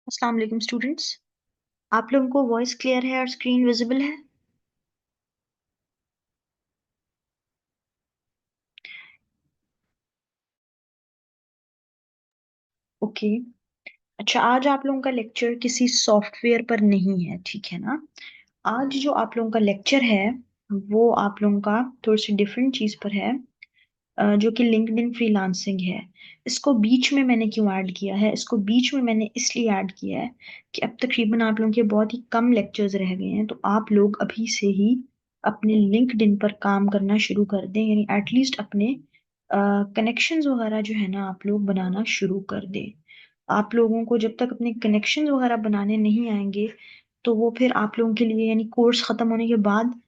अस्सलाम वालेकुम स्टूडेंट्स। आप लोगों को वॉइस क्लियर है और स्क्रीन विजिबल है? ओके। अच्छा, आज आप लोगों का लेक्चर किसी सॉफ्टवेयर पर नहीं है, ठीक है ना? आज जो आप लोगों का लेक्चर है वो आप लोगों का थोड़ी सी डिफरेंट चीज पर है, जो कि लिंक्डइन फ्रीलांसिंग है। इसको बीच में मैंने क्यों ऐड किया है? इसको बीच में मैंने इसलिए ऐड किया है कि अब तकरीबन आप लोगों के बहुत ही कम लेक्चर्स रह गए हैं, तो आप लोग अभी से ही अपने लिंक्डइन पर काम करना शुरू कर दें, यानी एटलीस्ट अपने कनेक्शंस वगैरह जो है ना आप लोग बनाना शुरू कर दें। आप लोगों को जब तक अपने कनेक्शंस वगैरह बनाने नहीं आएंगे, तो वो फिर आप लोगों के लिए, यानी कोर्स खत्म होने के बाद,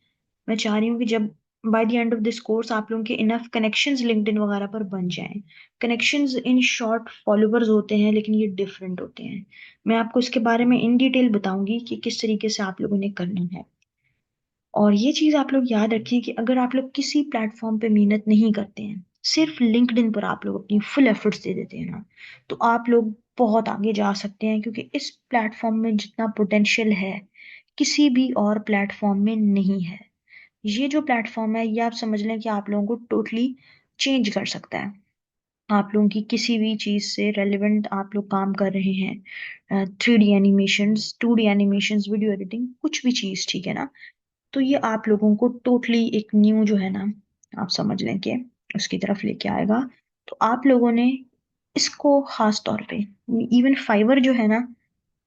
मैं चाह रही हूँ कि जब by the end of this course आप लोगों के इनफ कनेक्शंस लिंक्डइन वगैरह पर बन जाएं। कनेक्शंस इन शॉर्ट फॉलोवर्स होते हैं, लेकिन ये डिफरेंट होते हैं। मैं आपको इसके बारे में इन डिटेल बताऊंगी कि किस तरीके से आप लोगों ने करना है। और ये चीज आप लोग याद रखें कि अगर आप लोग किसी प्लेटफॉर्म पे मेहनत नहीं करते हैं, सिर्फ लिंक्डइन पर आप लोग अपनी फुल एफर्ट्स दे देते हैं ना, तो आप लोग बहुत आगे जा सकते हैं, क्योंकि इस प्लेटफॉर्म में जितना पोटेंशियल है किसी भी और प्लेटफॉर्म में नहीं है। ये जो प्लेटफॉर्म है ये आप समझ लें कि आप लोगों को टोटली चेंज कर सकता है। आप लोगों की किसी भी चीज से रेलिवेंट आप लोग काम कर रहे हैं, 3D animations, 2D animations, video editing, कुछ भी चीज, ठीक है ना? तो ये आप लोगों को टोटली एक न्यू जो है ना, आप समझ लें कि उसकी तरफ लेके आएगा। तो आप लोगों ने इसको खास तौर पे, इवन फाइवर जो है ना,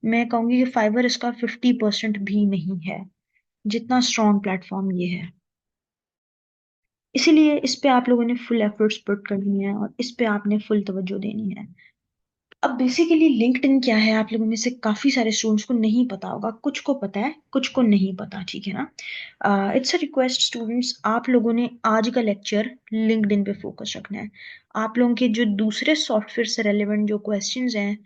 मैं कहूंगी कि फाइवर इसका 50% भी नहीं है, जितना स्ट्रॉन्ग प्लेटफॉर्म ये है। इसीलिए इस पे आप लोगों ने फुल एफर्ट्स पुट करनी है और इस पे आपने फुल तवज्जो देनी है। अब बेसिकली लिंक्डइन क्या है, आप लोगों में से काफी सारे स्टूडेंट्स को नहीं पता होगा, कुछ को पता है कुछ को नहीं पता, ठीक है ना? इट्स अ रिक्वेस्ट स्टूडेंट्स, आप लोगों ने आज का लेक्चर लिंक्डइन पे फोकस रखना है। आप लोगों के जो दूसरे सॉफ्टवेयर से रेलेवेंट जो क्वेश्चंस हैं,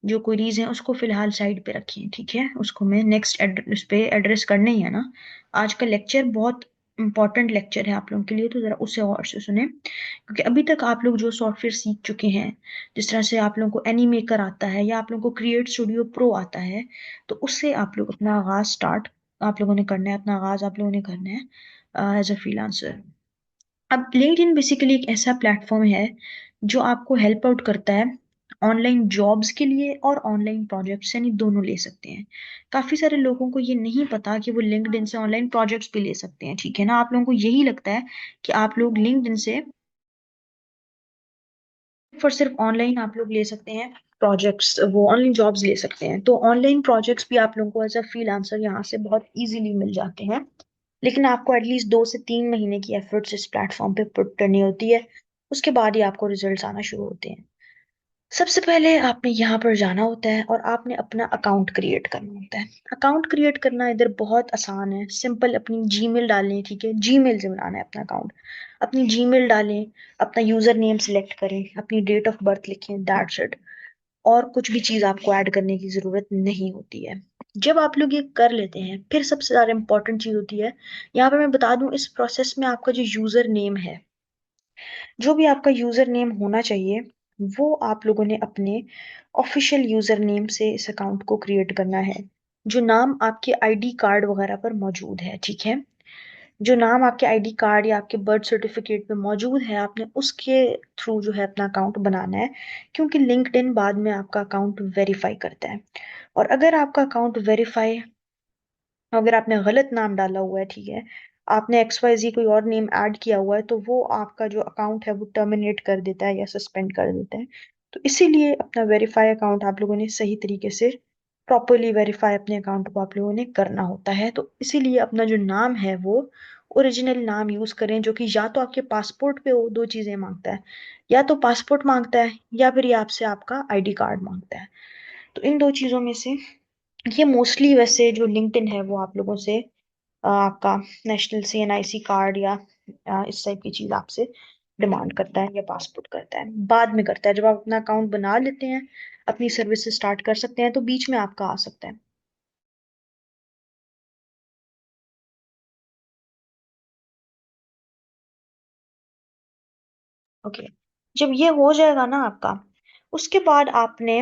जो क्वेरीज हैं, उसको फिलहाल साइड पे रखिए, ठीक है? उसको मैं नेक्स्ट एड्रेस पे एड्रेस करने ही है ना। आज का लेक्चर बहुत इंपॉर्टेंट लेक्चर है आप लोगों के लिए, तो जरा उसे और से सुने, क्योंकि अभी तक आप लोग जो सॉफ्टवेयर सीख चुके हैं, जिस तरह से आप लोगों को एनीमेकर आता है या आप लोगों को क्रिएट स्टूडियो प्रो आता है, तो उससे आप लोग अपना आगाज स्टार्ट आप लोगों ने करना है, अपना आगाज आप लोगों ने करना है एज अ फ्रीलांसर। अब लिंक्डइन बेसिकली एक ऐसा प्लेटफॉर्म है जो आपको हेल्प आउट करता है ऑनलाइन जॉब्स के लिए और ऑनलाइन प्रोजेक्ट्स, यानी दोनों ले सकते हैं। काफी सारे लोगों को ये नहीं पता कि वो लिंक्डइन से ऑनलाइन प्रोजेक्ट्स भी ले सकते हैं, ठीक है ना? आप लोगों को यही लगता है कि आप लोग लिंक्डइन से सिर्फ और सिर्फ ऑनलाइन आप लोग ले सकते हैं प्रोजेक्ट्स, वो ऑनलाइन जॉब्स ले सकते हैं। तो ऑनलाइन प्रोजेक्ट्स भी आप लोगों को एज अ फ्रीलांसर यहाँ से बहुत इजीली मिल जाते हैं, लेकिन आपको एटलीस्ट 2 से 3 महीने की एफर्ट्स इस प्लेटफॉर्म पे पुट करनी होती है। उसके बाद ही आपको रिजल्ट्स आना शुरू होते हैं। सबसे पहले आपने यहाँ पर जाना होता है और आपने अपना अकाउंट क्रिएट करना होता है। अकाउंट क्रिएट करना इधर बहुत आसान है, सिंपल। अपनी जीमेल डालें, ठीक है? जीमेल से बनाना है अपना अकाउंट। अपनी जीमेल डालें, अपना यूजर नेम सिलेक्ट करें, अपनी डेट ऑफ बर्थ लिखें, दैट्स इट। और कुछ भी चीज आपको ऐड करने की जरूरत नहीं होती है। जब आप लोग ये कर लेते हैं, फिर सबसे ज्यादा इंपॉर्टेंट चीज होती है, यहाँ पे मैं बता दूं, इस प्रोसेस में आपका जो यूजर नेम है, जो भी आपका यूजर नेम होना चाहिए, वो आप लोगों ने अपने ऑफिशियल यूजर नेम से इस अकाउंट को क्रिएट करना है। जो नाम आपके आईडी कार्ड वगैरह पर मौजूद है, ठीक है? जो नाम आपके आईडी कार्ड या आपके बर्थ सर्टिफिकेट पे मौजूद है, आपने उसके थ्रू जो है अपना अकाउंट बनाना है, क्योंकि लिंक्डइन बाद में आपका अकाउंट वेरीफाई करता है। और अगर आपका अकाउंट वेरीफाई, अगर आपने गलत नाम डाला हुआ है, ठीक है, आपने XYZ कोई और नेम ऐड किया हुआ है, तो वो आपका जो अकाउंट है वो टर्मिनेट कर देता है या सस्पेंड कर देता है। तो इसीलिए अपना वेरीफाई अकाउंट आप लोगों ने सही तरीके से प्रॉपरली वेरीफाई अपने अकाउंट को आप लोगों ने करना होता है। तो इसीलिए अपना जो नाम है वो ओरिजिनल नाम यूज करें, जो कि या तो आपके पासपोर्ट पे हो, दो चीजें मांगता है, या तो पासपोर्ट मांगता है या फिर ये आपसे आपका आईडी कार्ड मांगता है। तो इन दो चीजों में से ये मोस्टली, वैसे जो लिंक्डइन है वो आप लोगों से आपका नेशनल CNIC कार्ड या इस टाइप की चीज आपसे डिमांड करता है, या पासपोर्ट करता है, बाद में करता है। जब आप अपना अकाउंट बना लेते हैं, अपनी सर्विस स्टार्ट कर सकते हैं, तो बीच में आपका आ सकता है। ओके। जब ये हो जाएगा ना आपका, उसके बाद आपने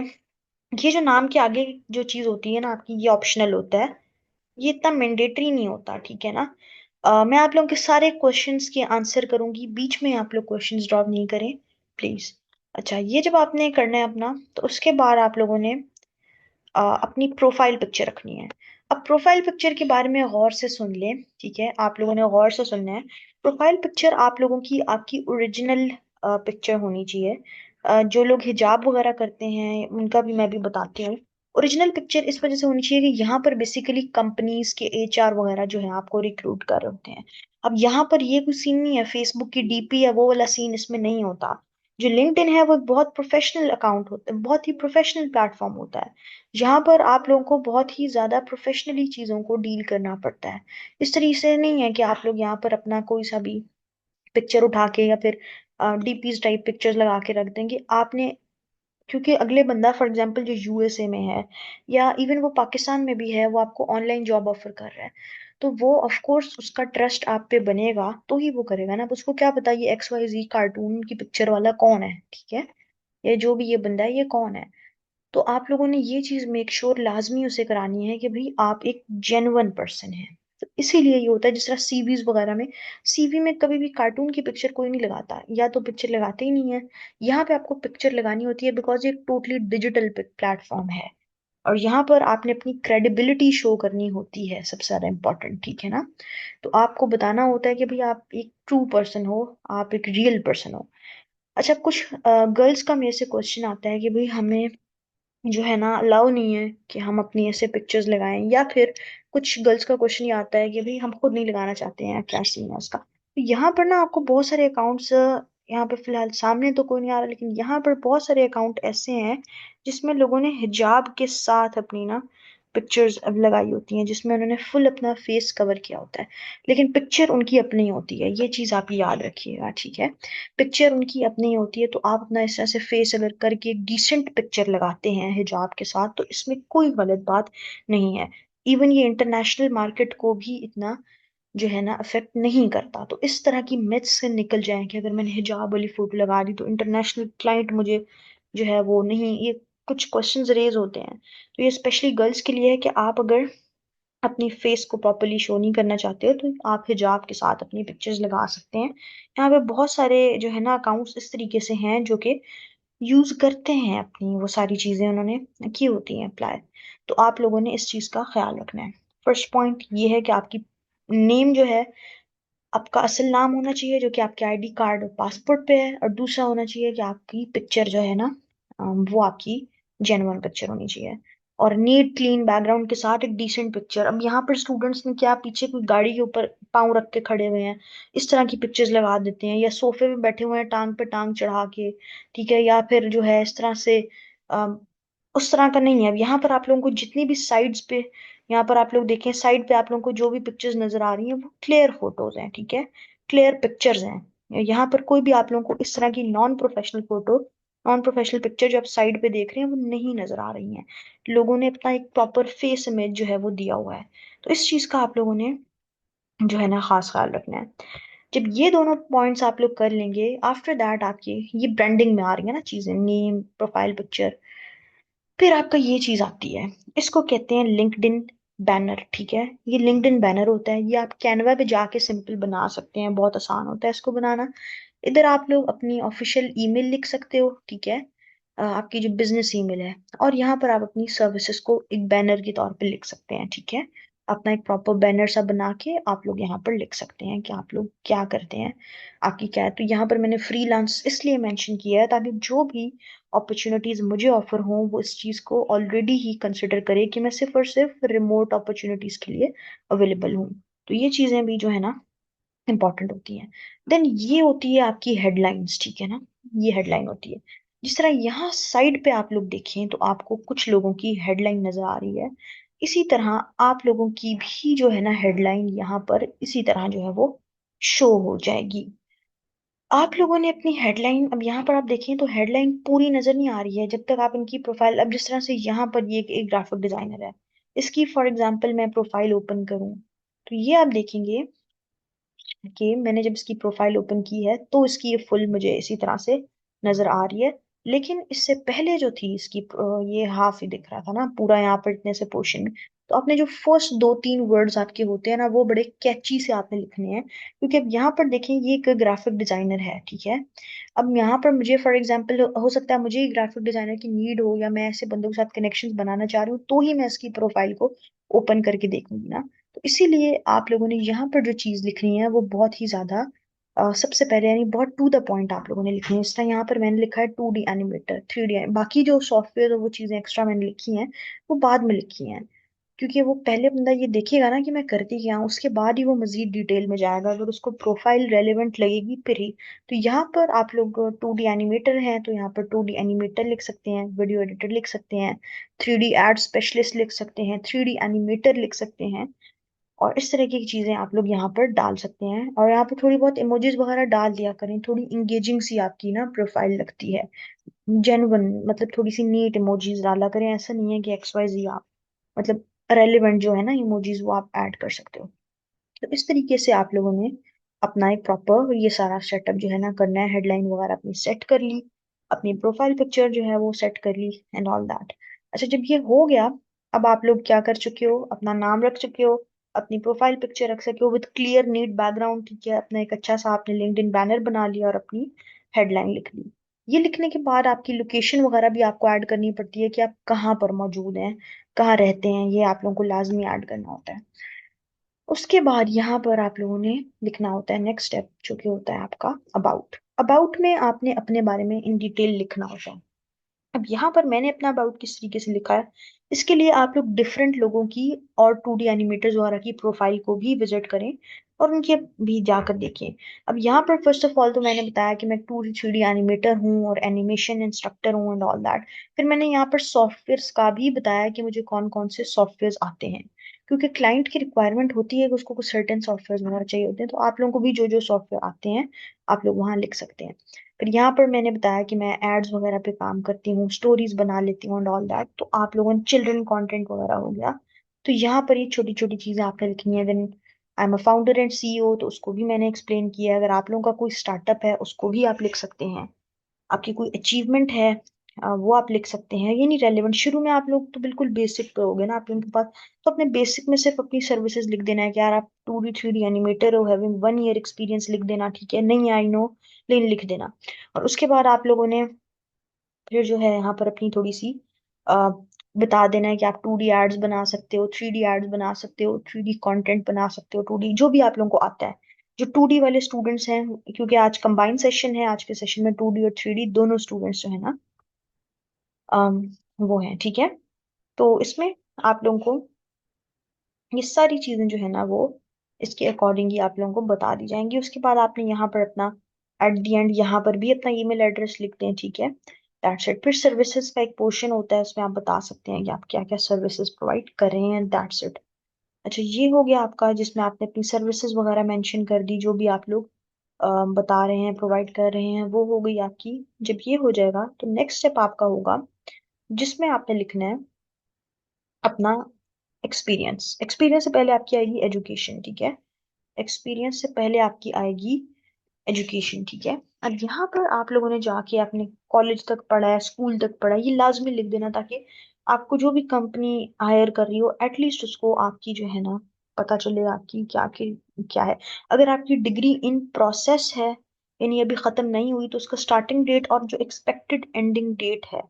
ये जो नाम के आगे जो चीज होती है ना आपकी, ये ऑप्शनल होता है, ये इतना मैंडेटरी नहीं होता, ठीक है ना। मैं आप लोगों के सारे क्वेश्चंस के आंसर करूंगी, बीच में आप लोग क्वेश्चंस ड्रॉप नहीं करें प्लीज। अच्छा, ये जब आपने करना है अपना, तो उसके बाद आप लोगों ने अपनी प्रोफाइल पिक्चर रखनी है। अब प्रोफाइल पिक्चर के बारे में गौर से सुन लें, ठीक है, आप लोगों ने गौर से सुनना है। प्रोफाइल पिक्चर आप लोगों की आपकी ओरिजिनल पिक्चर होनी चाहिए। जो लोग हिजाब वगैरह करते हैं उनका भी मैं भी बताती हूँ। ओरिजिनल पिक्चर इस वजह से होनी चाहिए कि यहाँ पर बेसिकली कंपनीज के एचआर वगैरह जो है आपको रिक्रूट कर रहे होते हैं। अब यहाँ पर ये कोई सीन नहीं है, फेसबुक की डीपी है वो वाला सीन इसमें नहीं होता। जो लिंक्डइन है वो एक बहुत प्रोफेशनल अकाउंट होता है, बहुत ही प्रोफेशनल प्लेटफॉर्म होता है। यहाँ पर आप लोगों को बहुत ही ज्यादा प्रोफेशनली चीजों को डील करना पड़ता है। इस तरीके से नहीं है कि आप लोग यहाँ पर अपना कोई सा भी पिक्चर उठा के या फिर डीपीज टाइप पिक्चर्स लगा के रख देंगे आपने। क्योंकि अगले बंदा फॉर एग्जांपल जो यूएसए में है या इवन वो पाकिस्तान में भी है, वो आपको ऑनलाइन जॉब ऑफर कर रहा है, तो वो ऑफ कोर्स उसका ट्रस्ट आप पे बनेगा तो ही वो करेगा ना। अब उसको क्या पता ये XYZ कार्टून की पिक्चर वाला कौन है, ठीक है, ये जो भी ये बंदा है ये कौन है। तो आप लोगों ने ये चीज मेक श्योर लाजमी उसे करानी है कि भाई आप एक जेन्युइन पर्सन है। तो इसीलिए ये होता है, जिस तरह सीवीज वगैरह में, सीवी में कभी भी कार्टून की पिक्चर कोई नहीं लगाता, या तो पिक्चर लगाते ही नहीं है। यहाँ पे आपको पिक्चर लगानी होती है बिकॉज ये टोटली डिजिटल प्लेटफॉर्म है, और यहाँ पर आपने अपनी क्रेडिबिलिटी शो करनी होती है, सबसे ज्यादा इंपॉर्टेंट, ठीक है ना। तो आपको बताना होता है कि भाई आप एक ट्रू पर्सन हो, आप एक रियल पर्सन हो। अच्छा, कुछ गर्ल्स का मेरे से क्वेश्चन आता है कि भाई हमें जो है ना अलाउ नहीं है कि हम अपनी ऐसे पिक्चर्स लगाएं, या फिर कुछ गर्ल्स का क्वेश्चन ये आता है कि भाई हम खुद नहीं लगाना चाहते हैं, क्या सीन है उसका। तो यहाँ पर ना आपको बहुत सारे अकाउंट्स, यहाँ पे फिलहाल सामने तो कोई नहीं आ रहा, लेकिन यहाँ पर बहुत सारे अकाउंट ऐसे हैं जिसमें लोगों ने हिजाब के साथ अपनी ना पिक्चर्स अब लगाई होती हैं, जिसमें उन्होंने फुल अपना फेस कवर किया होता है, लेकिन पिक्चर उनकी अपनी होती है। ये चीज आप याद रखिएगा, ठीक है। पिक्चर उनकी अपनी होती है, तो आप अपना इस तरह से फेस अगर करके एक डिसेंट पिक्चर लगाते हैं हिजाब के साथ, तो इसमें कोई गलत बात नहीं है। इवन ये इंटरनेशनल मार्केट को भी इतना जो है ना अफेक्ट नहीं करता। तो इस तरह की मिथ्स से निकल जाए कि अगर मैंने हिजाब वाली फोटो लगा दी तो इंटरनेशनल क्लाइंट मुझे जो है वो नहीं, ये कुछ क्वेश्चंस रेज होते हैं। तो ये स्पेशली गर्ल्स के लिए है कि आप अगर अपनी फेस को प्रॉपरली शो नहीं करना चाहते हो तो आप हिजाब के साथ अपनी पिक्चर्स लगा सकते हैं। यहाँ पे बहुत सारे जो है ना अकाउंट्स इस तरीके से हैं जो कि यूज करते हैं, अपनी वो सारी चीजें उन्होंने की होती हैं अप्लाई। तो आप लोगों ने इस चीज का ख्याल रखना है। फर्स्ट पॉइंट ये है कि आपकी नेम जो है, आपका असल नाम होना चाहिए जो कि आपके आईडी कार्ड और पासपोर्ट पे है, और दूसरा होना चाहिए कि आपकी पिक्चर जो है ना वो आपकी जेन्युइन पिक्चर होनी चाहिए, और नीट क्लीन बैकग्राउंड के साथ एक डिसेंट पिक्चर। अब यहाँ पर स्टूडेंट्स ने क्या, पीछे कोई गाड़ी के ऊपर पाँव रख के खड़े हुए हैं, इस तरह की पिक्चर्स लगा देते हैं, या सोफे पे बैठे हुए हैं टांग पे टांग चढ़ा के, ठीक है, या फिर जो है इस तरह से उस तरह का नहीं है। अब यहाँ पर आप लोगों को जितनी भी साइड्स पे, यहाँ पर आप लोग देखें साइड पे आप लोगों को जो भी पिक्चर्स नजर आ रही हैं वो क्लियर फोटोज हैं, ठीक है, क्लियर पिक्चर्स हैं। यहाँ पर कोई भी आप लोगों को इस तरह की non professional photo, non professional picture जो आप साइड पे देख रहे हैं वो नहीं नजर आ रही हैं। लोगों ने अपना एक प्रॉपर फेस इमेज जो है वो दिया हुआ है। तो इस चीज का आप लोगों ने जो है ना खास ख्याल रखना है। जब ये दोनों पॉइंट्स आप लोग कर लेंगे, आफ्टर दैट आपकी ये ब्रांडिंग में आ रही है ना चीजें, नेम, प्रोफाइल पिक्चर, फिर आपका ये चीज आती है, इसको कहते हैं लिंक्डइन बैनर, ठीक है। ये लिंक्डइन बैनर होता है, ये आप कैनवा पे जाके सिंपल बना सकते हैं, बहुत आसान होता है इसको बनाना। इधर आप लोग अपनी ऑफिशियल ईमेल लिख सकते हो, ठीक है, आपकी जो बिजनेस ईमेल है, और यहाँ पर आप अपनी सर्विसेज को एक बैनर के तौर पे लिख सकते हैं, ठीक है। अपना एक प्रॉपर बैनर सा बना के आप लोग यहाँ पर लिख सकते हैं कि आप लोग क्या करते हैं, आपकी क्या है। तो यहाँ पर मैंने फ्रीलांस इसलिए मेंशन किया है ताकि जो भी अपॉर्चुनिटीज मुझे ऑफर हों वो इस चीज को ऑलरेडी ही कंसिडर करे कि मैं सिर्फ और सिर्फ रिमोट अपॉर्चुनिटीज के लिए अवेलेबल हूँ। तो ये चीजें भी जो है ना इंपॉर्टेंट होती हैं। देन ये होती है आपकी हेडलाइंस, ठीक है ना, ये हेडलाइन होती है। जिस तरह यहाँ साइड पे आप लोग देखें तो आपको कुछ लोगों की हेडलाइन नजर आ रही है, इसी तरह आप लोगों की भी जो है ना हेडलाइन यहाँ पर इसी तरह जो है वो शो हो जाएगी। आप लोगों ने अपनी हेडलाइन, अब यहाँ पर आप देखें तो हेडलाइन पूरी नजर नहीं आ रही है जब तक आप इनकी प्रोफाइल, अब जिस तरह से यहाँ पर ये एक ग्राफिक डिजाइनर है, इसकी फॉर एग्जांपल मैं प्रोफाइल ओपन करूं, तो ये आप देखेंगे कि मैंने जब इसकी प्रोफाइल ओपन की है तो इसकी ये फुल मुझे इसी तरह से नजर आ रही है। लेकिन इससे पहले जो थी इसकी ये हाफ ही दिख रहा था ना पूरा यहाँ पर इतने से पोर्शन में। तो आपने जो फर्स्ट दो तीन वर्ड्स आपके होते हैं ना वो बड़े कैची से आपने लिखने हैं, क्योंकि अब यहाँ पर देखें ये एक ग्राफिक डिजाइनर है, ठीक है। अब यहाँ पर मुझे फॉर एग्जांपल हो सकता है मुझे ही ग्राफिक डिजाइनर की नीड हो, या मैं ऐसे बंदों के साथ कनेक्शंस बनाना चाह रही हूँ, तो ही मैं इसकी प्रोफाइल को ओपन करके देखूंगी ना। तो इसीलिए आप लोगों ने यहाँ पर जो चीज लिखनी है वो बहुत ही ज्यादा सबसे पहले यानी बहुत टू द पॉइंट आप लोगों ने लिखनी है। इस तरह यहाँ पर मैंने लिखा है 2D एनिमेटर, 3D, बाकी जो सॉफ्टवेयर और वो चीजें एक्स्ट्रा मैंने लिखी हैं वो बाद में लिखी हैं, क्योंकि वो पहले बंदा ये देखेगा ना कि मैं करती क्या हूँ, उसके बाद ही वो मजीद डिटेल में जाएगा, अगर उसको प्रोफाइल रेलेवेंट लगेगी फिर ही। तो यहाँ पर आप लोग 2D एनिमेटर हैं तो यहाँ पर 2D एनिमेटर लिख सकते हैं, वीडियो एडिटर लिख सकते हैं, 3D एड स्पेशलिस्ट लिख सकते हैं, 3D एनिमेटर लिख सकते हैं। और इस तरह की चीजें आप लोग यहाँ पर डाल सकते हैं, और यहाँ पर थोड़ी बहुत इमोजीज वगैरह डाल दिया करें, थोड़ी इंगेजिंग सी आपकी ना प्रोफाइल लगती है, जेन्युइन, मतलब थोड़ी सी नीट इमोजीज डाला करें। ऐसा नहीं है कि XYZ आप मतलब रेलिवेंट जो है ना इमोजीज वो आप ऐड कर सकते हो। तो इस तरीके से आप लोगों ने अपना एक प्रॉपर ये सारा सेटअप जो है ना करना है, हेडलाइन वगैरह अपनी सेट कर ली, अपनी प्रोफाइल पिक्चर जो है वो सेट कर ली एंड ऑल दैट। अच्छा जब ये हो गया, अब आप लोग क्या कर चुके हो, अपना नाम रख चुके हो, अपनी प्रोफाइल पिक्चर रख सके हो विद क्लियर नीट बैकग्राउंड, ठीक है, अपना एक अच्छा सा आपने लिंक्डइन बैनर बना लिया और अपनी हेडलाइन लिख ली। ये लिखने के बाद आपकी लोकेशन वगैरह भी आपको ऐड करनी पड़ती है कि आप कहाँ पर मौजूद हैं, कहाँ रहते हैं, ये आप लोगों को लाजमी ऐड करना होता है। उसके बाद यहाँ पर आप लोगों ने लिखना होता है नेक्स्ट स्टेप, जो कि होता है आपका अबाउट। अबाउट में आपने अपने बारे में इन डिटेल लिखना होता है। अब यहाँ पर मैंने अपना अबाउट किस तरीके से लिखा है, इसके लिए आप लोग डिफरेंट लोगों की और 2D एनिमेटर्स वगैरह की प्रोफाइल को भी विजिट करें और उनके भी जाकर देखें। अब यहाँ पर फर्स्ट ऑफ ऑल तो मैंने बताया कि मैं 2D 3D एनिमेटर हूँ और एनिमेशन इंस्ट्रक्टर हूँ एंड ऑल दैट। फिर मैंने यहाँ पर सॉफ्टवेयर्स का भी बताया कि मुझे कौन कौन से सॉफ्टवेयर्स आते हैं, क्योंकि क्लाइंट की रिक्वायरमेंट होती है कि उसको कुछ सर्टेन सॉफ्टवेयर वगैरह चाहिए होते हैं, तो आप लोगों को भी जो जो सॉफ्टवेयर आते हैं आप लोग वहाँ लिख सकते हैं। फिर यहाँ पर मैंने बताया कि मैं एड्स वगैरह पे काम करती हूँ, स्टोरीज बना लेती हूँ एंड ऑल दैट। तो आप लोगों ने चिल्ड्रन कंटेंट वगैरह हो गया, तो यहाँ पर ये छोटी छोटी चीजें आपने लिखनी है। Then I am a founder and CEO, तो उसको भी मैंने एक्सप्लेन किया है। अगर आप लोगों का कोई स्टार्टअप है उसको भी आप लिख सकते हैं। आपकी कोई अचीवमेंट है वो आप लिख सकते हैं। ये नहीं रेलेवेंट, शुरू में आप लोग तो बिल्कुल बेसिक पे होगे ना आप लोगों के पास, तो अपने बेसिक में सिर्फ अपनी सर्विसेज लिख देना है कि यार आप 2D 3D एनिमेटर हो, हैविंग 1 ईयर एक्सपीरियंस लिख देना, ठीक है, नहीं आई नो लेकिन लिख देना। और उसके बाद आप लोगों ने फिर जो है यहाँ पर अपनी थोड़ी सी आ, बता देना है कि आप 2D एड्स बना सकते हो, 3D एड्स बना सकते हो, 3D कंटेंट बना सकते हो, 2D जो भी आप लोगों को आता है। जो 2D वाले स्टूडेंट्स हैं, क्योंकि आज कंबाइंड सेशन है, आज के सेशन में 2D और 3D दोनों स्टूडेंट्स जो है ना अम, वो है, ठीक है। तो इसमें आप लोगों को ये सारी चीजें जो है ना वो इसके अकॉर्डिंग ही आप लोगों को बता दी जाएंगी। उसके बाद आपने यहाँ पर अपना एट द एंड यहाँ पर भी अपना ईमेल एड्रेस लिखते हैं, ठीक है, दैट्स इट। फिर सर्विसेज का एक पोर्शन होता है, उसमें आप बता सकते हैं कि आप क्या क्या सर्विसेज प्रोवाइड कर रहे हैं, दैट्स इट। अच्छा ये हो गया आपका जिसमें आपने अपनी सर्विसेज वगैरह मेंशन कर दी, जो भी आप लोग बता रहे हैं प्रोवाइड कर रहे हैं, वो हो गई आपकी। जब ये हो जाएगा तो नेक्स्ट स्टेप आपका होगा जिसमें आपने लिखना है अपना एक्सपीरियंस। एक्सपीरियंस से पहले आपकी आएगी एजुकेशन, ठीक है, एक्सपीरियंस से पहले आपकी आएगी एजुकेशन, ठीक है। अब यहाँ पर आप लोगों ने जाके आपने कॉलेज तक पढ़ा है, स्कूल तक पढ़ा है, ये लाजमी लिख देना, ताकि आपको जो भी कंपनी हायर कर रही हो एटलीस्ट उसको आपकी जो है ना पता चले आपकी क्या है। अगर आपकी डिग्री इन प्रोसेस है यानी अभी खत्म नहीं हुई, तो उसका स्टार्टिंग डेट और जो एक्सपेक्टेड एंडिंग डेट है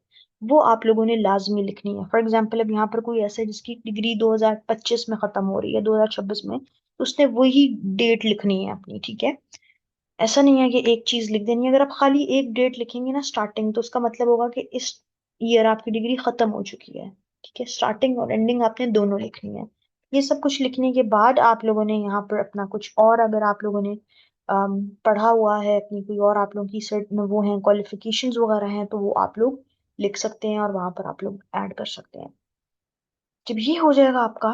वो आप लोगों ने लाजमी लिखनी है। फॉर एग्जाम्पल अब यहाँ पर कोई ऐसा है जिसकी डिग्री 2025 में खत्म हो रही है, 2026 में, तो उसने वही डेट लिखनी है अपनी, ठीक है। ऐसा नहीं है कि एक चीज लिख देनी है। अगर आप खाली एक डेट लिखेंगे ना स्टार्टिंग, तो उसका मतलब होगा कि इस ईयर आपकी डिग्री खत्म हो चुकी है, ठीक है। स्टार्टिंग और एंडिंग आपने दोनों लिखनी है। ये सब कुछ लिखने के बाद आप लोगों ने यहाँ पर अपना कुछ और, अगर आप लोगों ने पढ़ा हुआ है, अपनी कोई और आप लोगों की सर्ट वो हैं क्वालिफिकेशंस वगैरह हैं, तो वो आप लोग लिख सकते हैं और वहां पर आप लोग ऐड कर सकते हैं। जब ये हो जाएगा आपका,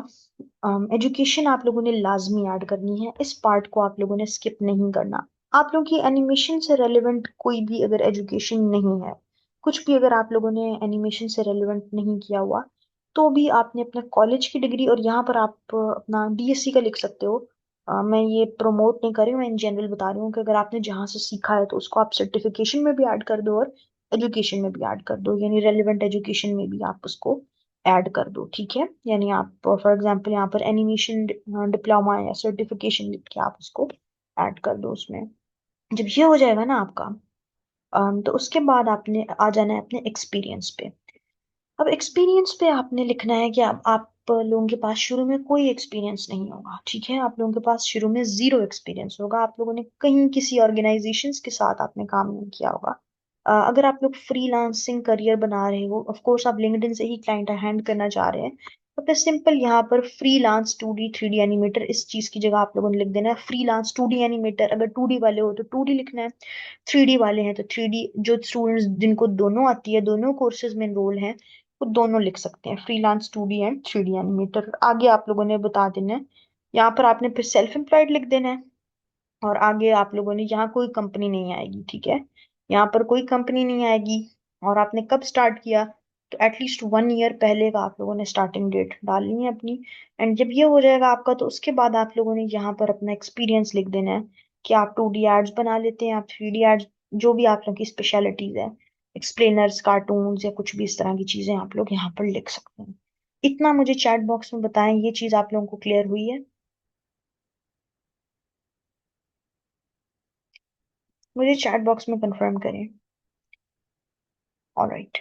एजुकेशन आप लोगों ने लाजमी ऐड करनी है, इस पार्ट को आप लोगों ने स्किप नहीं करना। आप लोगों की एनिमेशन से रेलेवेंट कोई भी अगर एजुकेशन नहीं है, कुछ भी अगर आप लोगों ने एनिमेशन से रेलेवेंट नहीं किया हुआ, तो भी आपने अपने कॉलेज की डिग्री, और यहाँ पर आप अपना DSC का लिख सकते हो। मैं ये प्रमोट नहीं कर रही हूँ, मैं इन जनरल बता रही हूँ कि अगर आपने जहाँ से सीखा है तो उसको आप सर्टिफिकेशन में भी ऐड कर दो, और एजुकेशन में भी ऐड कर दो, यानी रेलिवेंट एजुकेशन में भी आप उसको ऐड कर दो, ठीक है। यानी आप फॉर एग्जांपल यहाँ पर एनिमेशन डिप्लोमा या सर्टिफिकेशन लिख के आप उसको ऐड कर दो उसमें। जब ये हो जाएगा ना आपका, तो उसके बाद आपने आ जाना है अपने एक्सपीरियंस पे। अब एक्सपीरियंस पे आपने लिखना है कि आप लोगों के पास शुरू में कोई एक्सपीरियंस नहीं होगा, ठीक है। आप लोगों के पास शुरू में जीरो एक्सपीरियंस होगा, आप लोगों ने कहीं किसी ऑर्गेनाइजेशंस के साथ आपने काम नहीं किया होगा। अगर आप लोग फ्रीलांसिंग करियर बना रहे हो, ऑफ कोर्स आप लिंक्डइन से ही क्लाइंट हैंड करना चाह रहे हैं, तो फिर सिंपल यहाँ पर फ्रीलांस 2D 3D एनिमेटर इस चीज की जगह आप लोगों ने लिख देना है फ्रीलांस 2D एनिमेटर। अगर 2D वाले हो तो 2D लिखना है, 3D वाले हैं तो 3D। जो स्टूडेंट्स जिनको दोनों आती है, दोनों कोर्सेज में एनरोल हैं, वो दोनों लिख सकते हैं, freelance 2D and 3D animator. आगे आप लोगों ने बता देना है, यहाँ पर आपने फिर सेल्फ एम्प्लॉयड लिख देना है। और आगे आप लोगों ने यहाँ कोई कंपनी नहीं आएगी, ठीक है, यहाँ पर कोई कंपनी नहीं आएगी। और आपने कब स्टार्ट किया, तो एटलीस्ट 1 ईयर पहले का आप लोगों ने स्टार्टिंग डेट डालनी है अपनी। एंड जब ये हो जाएगा आपका, तो उसके बाद आप लोगों ने यहाँ पर अपना एक्सपीरियंस लिख देना है कि आप 2D एड्स बना लेते हैं, आप 3D एड्स, जो भी आप लोगों की स्पेशलिटीज है, एक्सप्लेनर्स, कार्टून्स या कुछ भी इस तरह की चीजें आप लोग यहाँ पर लिख सकते हैं। इतना मुझे चैट बॉक्स में बताएं, ये चीज आप लोगों को क्लियर हुई है? मुझे चैट बॉक्स में कंफर्म करें। ऑलराइट,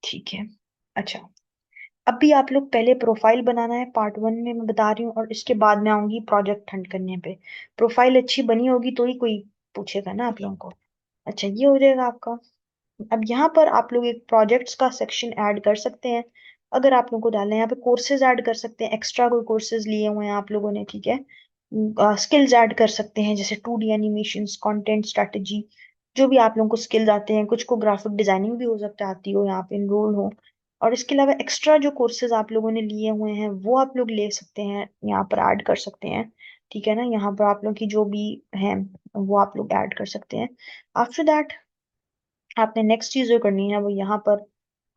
ठीक है। अच्छा, अभी आप लोग पहले प्रोफाइल बनाना है, पार्ट 1 में मैं बता रही हूँ, और इसके बाद मैं आऊंगी प्रोजेक्ट हंट करने पे। प्रोफाइल अच्छी बनी होगी तो ही कोई पूछेगा ना आप लोगों को। अच्छा, ये हो जाएगा आपका। अब यहाँ पर आप लोग एक प्रोजेक्ट्स का सेक्शन ऐड कर सकते हैं, अगर आप लोगों को डालना है। यहाँ पे कोर्सेज ऐड कर सकते हैं, एक्स्ट्रा कोई कोर्सेज लिए हुए हैं आप लोगों ने, ठीक है। स्किल्स ऐड कर सकते हैं, जैसे 2D एनिमेशंस, कंटेंट स्ट्रेटजी, जो भी आप लोगों को स्किल्स आते हैं। कुछ को ग्राफिक डिजाइनिंग भी हो सकता है आती हो, यहाँ पे इनरोल हो। और इसके अलावा एक्स्ट्रा जो कोर्सेज आप लोगों ने लिए हुए हैं वो आप लोग ले सकते हैं, यहाँ पर ऐड कर सकते हैं, ठीक है ना। यहाँ पर आप लोग की जो भी है वो आप लोग ऐड कर सकते हैं। आफ्टर दैट आपने नेक्स्ट चीज जो करनी है वो यहाँ पर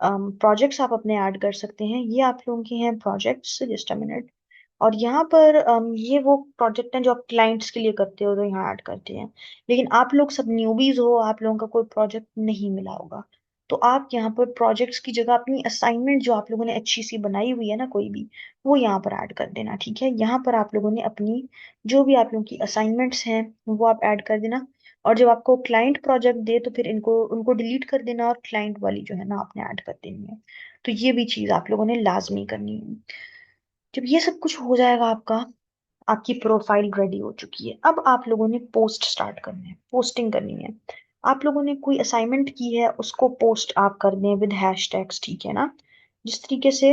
प्रोजेक्ट्स आप अपने ऐड कर सकते हैं। ये आप लोगों के हैं प्रोजेक्ट्स, जस्ट अ मिनट। और यहाँ पर ये वो प्रोजेक्ट हैं जो आप क्लाइंट्स के लिए करते हो तो यहाँ ऐड करते हैं। लेकिन आप लोग सब न्यूबीज हो, आप लोगों का कोई प्रोजेक्ट नहीं मिला होगा, तो आप यहाँ पर प्रोजेक्ट्स की जगह अपनी असाइनमेंट जो आप लोगों ने अच्छी सी बनाई हुई है ना कोई भी, वो यहाँ पर ऐड कर देना, ठीक है। यहाँ पर आप लोगों ने अपनी जो भी आप लोगों की असाइनमेंट्स हैं वो आप ऐड कर देना। और जब आपको क्लाइंट प्रोजेक्ट दे तो फिर इनको उनको डिलीट कर देना, और क्लाइंट वाली जो है ना आपने ऐड कर देनी है। तो ये भी चीज आप लोगों ने लाजमी करनी है। जब ये सब कुछ हो जाएगा आपका, आपकी प्रोफाइल रेडी हो चुकी है। अब आप लोगों ने पोस्ट स्टार्ट करना है, पोस्टिंग करनी है। आप लोगों ने कोई असाइनमेंट की है उसको पोस्ट आप कर दें विद हैशटैग्स, ठीक है ना, जिस तरीके से।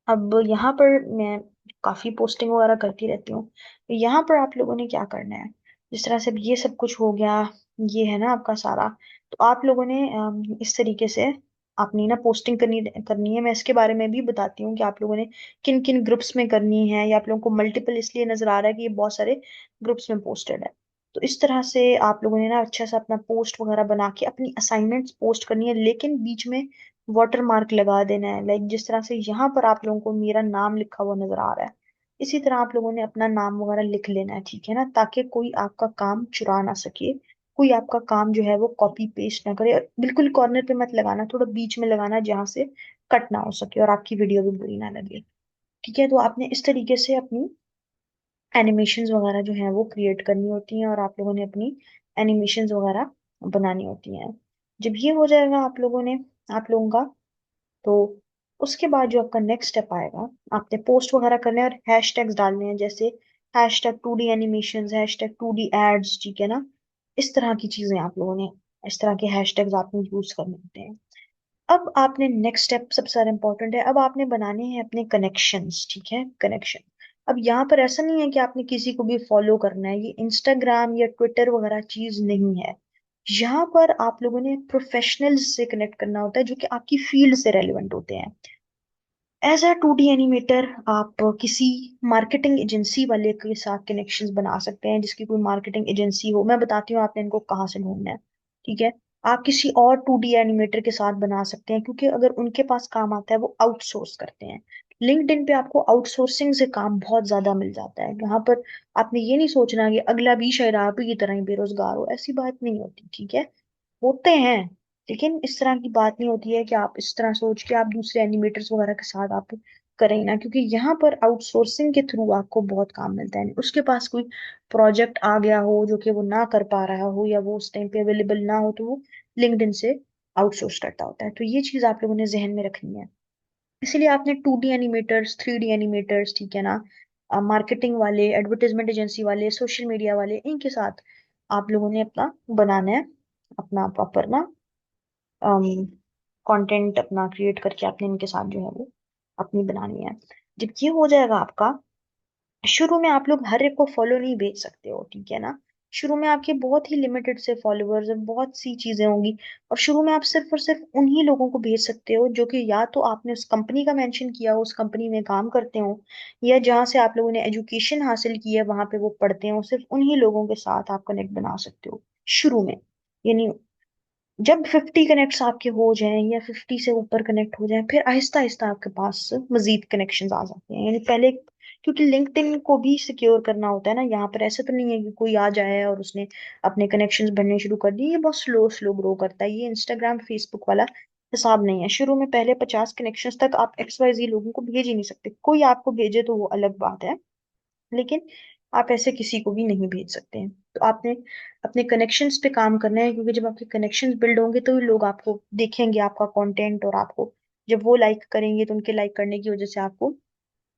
अब यहाँ पर मैं काफी पोस्टिंग वगैरह करती रहती हूँ, तो यहाँ पर आप लोगों ने क्या करना है, जिस तरह से अब ये सब कुछ हो गया, ये है ना आपका सारा। तो आप लोगों ने इस तरीके से अपनी ना पोस्टिंग करनी करनी है। मैं इसके बारे में भी बताती हूँ कि आप लोगों ने किन किन ग्रुप्स में करनी है, या आप लोगों को मल्टीपल इसलिए नजर आ रहा है कि ये बहुत सारे ग्रुप्स में पोस्टेड है। तो इस तरह से आप लोगों ने ना अच्छा सा अपना पोस्ट वगैरह बना के अपनी असाइनमेंट्स पोस्ट करनी है, लेकिन बीच में वाटर मार्क लगा देना है। लाइक जिस तरह से यहाँ पर आप लोगों को मेरा नाम लिखा हुआ नजर आ रहा है, इसी तरह आप लोगों ने अपना नाम वगैरह लिख लेना है, ठीक है ना, ताकि कोई आपका काम चुरा ना सके, कोई आपका काम जो है वो कॉपी पेस्ट ना करे। और बिल्कुल कॉर्नर पे मत लगाना, थोड़ा बीच में लगाना जहाँ से कट ना हो सके और आपकी वीडियो भी बुरी ना लगे, ठीक है। तो आपने इस तरीके से अपनी एनिमेशंस वगैरह जो है वो क्रिएट करनी होती हैं, और आप लोगों ने अपनी एनिमेशंस वगैरह बनानी होती हैं। जब ये हो जाएगा आप लोगों ने, आप लोगों का, तो उसके बाद जो आपका नेक्स्ट स्टेप आएगा, आपने पोस्ट वगैरह करने हैं और हैशटैग्स डालने हैं, जैसे hashtag 2D animation, hashtag 2D ads, ठीक है ना। इस तरह की चीजें आप लोगों ने, इस तरह के हैशटैग्स आपने यूज करने होते हैं। अब आपने नेक्स्ट स्टेप सबसे ज्यादा इंपॉर्टेंट है, अब आपने बनाने हैं अपने कनेक्शंस, ठीक है, कनेक्शन। अब यहाँ पर ऐसा नहीं है कि आपने किसी को भी फॉलो करना है, ये इंस्टाग्राम या ट्विटर वगैरह चीज नहीं है। यहाँ पर आप लोगों ने प्रोफेशनल्स से कनेक्ट करना होता है जो कि आपकी फील्ड से रेलिवेंट होते हैं। एज अ 2D एनिमेटर आप किसी मार्केटिंग एजेंसी वाले के साथ कनेक्शंस बना सकते हैं, जिसकी कोई मार्केटिंग एजेंसी हो। मैं बताती हूँ आपने इनको कहाँ से ढूंढना है, ठीक है। आप किसी और 2D एनिमेटर के साथ बना सकते हैं, क्योंकि अगर उनके पास काम आता है वो आउटसोर्स करते हैं। लिंक्डइन पे आपको आउटसोर्सिंग से काम बहुत ज्यादा मिल जाता है। यहाँ पर आपने ये नहीं सोचना कि अगला भी शायद आप ही की तरह ही बेरोजगार हो, ऐसी बात नहीं होती, ठीक है। होते हैं, लेकिन इस तरह की बात नहीं होती है कि आप इस तरह सोच के आप दूसरे एनिमेटर्स वगैरह के साथ आप करें ना, क्योंकि यहाँ पर आउटसोर्सिंग के थ्रू आपको बहुत काम मिलता है। उसके पास कोई प्रोजेक्ट आ गया हो जो कि वो ना कर पा रहा हो या वो उस टाइम पे अवेलेबल ना हो, तो वो लिंक्डइन से आउटसोर्स करता होता है। तो ये चीज आप लोगों ने जहन में रखनी है। इसीलिए आपने 2D एनिमेटर्स, 3D एनिमेटर्स, ठीक है ना, मार्केटिंग वाले, एडवर्टाइजमेंट एजेंसी वाले, सोशल मीडिया वाले, इनके साथ आप लोगों ने अपना बनाना है, अपना प्रॉपर ना कंटेंट अपना क्रिएट करके आपने इनके साथ जो है वो अपनी बनानी है। जब ये हो जाएगा आपका, शुरू में आप लोग हर एक को फॉलो नहीं भेज सकते हो, ठीक है ना। शुरू में आपके बहुत ही लिमिटेड से फॉलोअर्स और बहुत सी चीजें होंगी, और शुरू में आप सिर्फ और सिर्फ उन्हीं लोगों को भेज सकते हो जो कि या तो आपने उस कंपनी का मेंशन किया हो, उस कंपनी में काम करते हो, या जहाँ से आप लोगों ने एजुकेशन हासिल की है वहां पे वो पढ़ते हो। सिर्फ उन्हीं लोगों के साथ आप कनेक्ट बना सकते हो शुरू में। यानी जब 50 कनेक्ट्स आपके हो जाएं या 50 से ऊपर कनेक्ट हो जाएं, फिर आहिस्ता आहिस्ता आपके पास मजीद कनेक्शंस आ जाते हैं। यानी पहले, क्योंकि लिंक्डइन को भी सिक्योर करना होता है ना, यहाँ पर ऐसा तो नहीं है कि कोई आ जाए और उसने अपने कनेक्शंस बनने शुरू कर दिए। ये बहुत स्लो स्लो ग्रो करता है, ये इंस्टाग्राम फेसबुक वाला हिसाब नहीं है। शुरू में पहले 50 कनेक्शंस तक आप XYZ लोगों को भेज ही नहीं सकते। कोई आपको भेजे तो वो अलग बात है, लेकिन आप ऐसे किसी को भी नहीं भेज सकते हैं। तो आपने अपने कनेक्शंस पे काम करना है, क्योंकि जब आपके कनेक्शंस बिल्ड होंगे तो ही लोग आपको देखेंगे, आपका कंटेंट, और आपको जब वो लाइक करेंगे तो उनके लाइक करने की वजह से आपको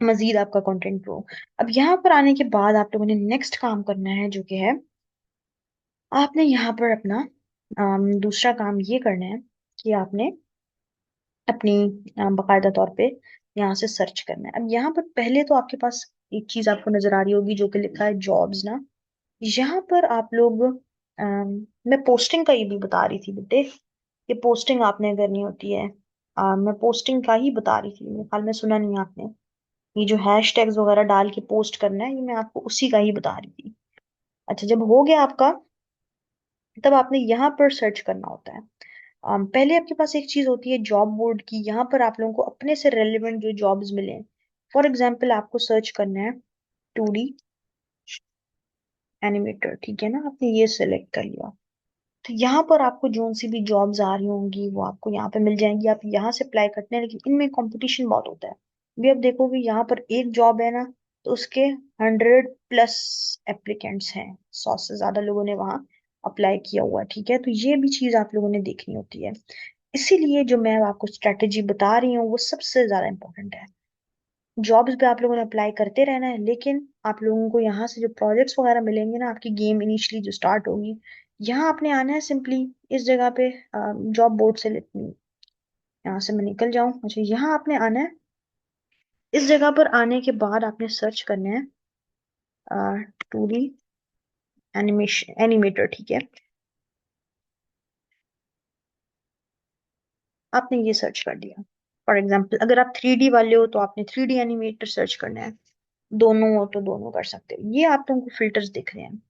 मजीद आपका कंटेंट ग्रो। अब यहाँ पर आने के बाद आप लोगों ने नेक्स्ट काम करना है, जो कि है आपने यहाँ पर अपना दूसरा काम ये करना है कि आपने अपनी बाकायदा तौर पे यहाँ से सर्च करना है। अब यहाँ पर पहले तो आपके पास एक चीज आपको नजर आ रही होगी जो कि लिखा है जॉब्स ना। यहाँ पर आप लोग मैं पोस्टिंग का ये भी बता रही थी बेटे, ये पोस्टिंग आपने करनी होती है। मैं पोस्टिंग का ही बता रही थी, मेरे ख्याल में सुना नहीं आपने। ये जो हैश टैग्स वगैरह डाल के पोस्ट करना है, ये मैं आपको उसी का ही बता रही थी। अच्छा, जब हो गया आपका, तब आपने यहाँ पर सर्च करना होता है। पहले आपके पास एक चीज होती है जॉब बोर्ड की, यहाँ पर आप लोगों को अपने से रेलिवेंट जो जॉब्स मिले। फॉर एग्जाम्पल आपको सर्च करना है 2D एनिमेटर, ठीक है ना, आपने ये सिलेक्ट कर लिया। तो यहाँ पर आपको जो सी भी जॉब्स आ रही होंगी वो आपको यहाँ पे मिल जाएंगी, आप यहाँ से अप्लाई करते हैं। लेकिन इनमें कंपटीशन बहुत होता है। भी आप देखोगे यहाँ पर एक जॉब है ना, तो उसके 100+ एप्लीकेंट्स हैं, 100 से ज्यादा लोगों ने वहाँ अप्लाई किया हुआ है, ठीक है। तो ये भी चीज आप लोगों ने देखनी होती है। इसीलिए जो मैं आपको स्ट्रेटेजी बता रही हूँ वो सबसे ज्यादा इंपॉर्टेंट है। जॉब्स पे आप लोगों ने अप्लाई करते रहना है, लेकिन आप लोगों को यहाँ से जो प्रोजेक्ट्स वगैरह मिलेंगे ना, आपकी गेम इनिशियली जो स्टार्ट होगी, यहाँ आपने आना है सिंपली इस जगह पे। जॉब बोर्ड से यहाँ से मैं निकल जाऊं, अच्छा यहाँ आपने आना है। इस जगह पर आने के बाद आपने सर्च करना है 2D एनिमेशन एनिमेटर, ठीक है। आपने ये सर्च कर दिया। फॉर एग्जाम्पल अगर आप 3D वाले हो तो आपने 3D एनिमेटर सर्च करना है। दोनों हो तो दोनों कर सकते हो। ये आप लोगों को फिल्टर्स दिख रहे हैं,